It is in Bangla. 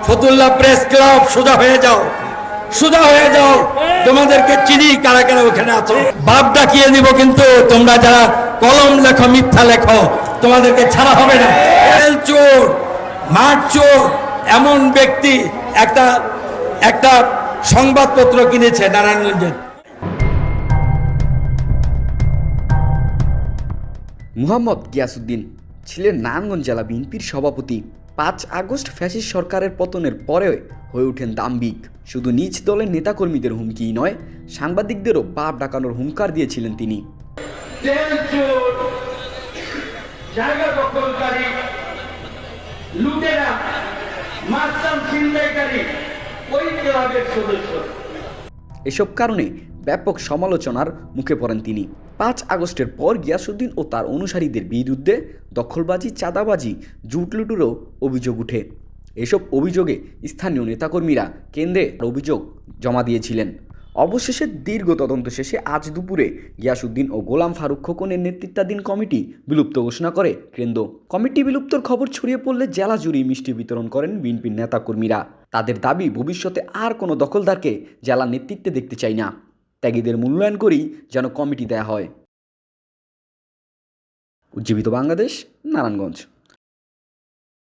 ফতুল্লা প্রেস ক্লাব, সোজা হয়ে যাও, সোজা হয়ে যাও। তোমাদেরকে চিনি কারা কারা ওখানে আছো। বাপ ডাকিয়ে দিব, কিন্তু তোমরা যারা কলম লেখো, মিথ্যা লেখো, তোমাদেরকে ছাড়া হবে না। চোর, মাঠ চোর এমন ব্যক্তি একটা একটা সংবাদপত্র কিনেছে নারায়ণগঞ্জের। মুহাম্মদ গিয়াসউদ্দিন ছিলেন নারায়ণগঞ্জ জেলা বিএনপির সভাপতি। 5 আগস্ট ফ্যাসিস্ট সরকারের পতনের পরে হয়ে ওঠেন দাম্ভিক। শুধু নিজ দলের নেতাকর্মীদের হুমকিই নয়, সাংবাদিকদেরও বাপ ডাকানোর হুঙ্কার দিয়েছিলেন তিনি। জায়গা দখলকারী, লুটেরা, মাস্টার ছিনতাইকারী ওই ক্লাবের সদস্য। এসব কারণে ব্যাপক সমালোচনার মুখে পড়েন তিনি। 5 আগস্টের পর গিয়াসউদ্দিন ও তার অনুসারীদের বিরুদ্ধে দখলবাজি, চাঁদাবাজি, জুটলুটেরও অভিযোগ উঠে। এসব অভিযোগে স্থানীয় নেতাকর্মীরা কেন্দ্রে অভিযোগ জমা দিয়েছিলেন। অবশেষে দীর্ঘ তদন্ত শেষে আজ দুপুরে গিয়াসউদ্দিন ও গোলাম ফারুক খোকনের নেতৃত্বাধীন কমিটি বিলুপ্ত ঘোষণা করে কেন্দ্র। কমিটি বিলুপ্তর খবর ছড়িয়ে পড়লে জেলা জুড়ে মিষ্টি বিতরণ করেন বিএনপির নেতাকর্মীরা। তাদের দাবি, ভবিষ্যতে আর কোনো দখলদারকে জেলা নেতৃত্বে দেখতে চাই না, ত্যাগীদের মূল্যায়ন করেই যেন কমিটি দেয়া হয়। উজ্জীবিত বাংলাদেশ, নারায়ণগঞ্জ।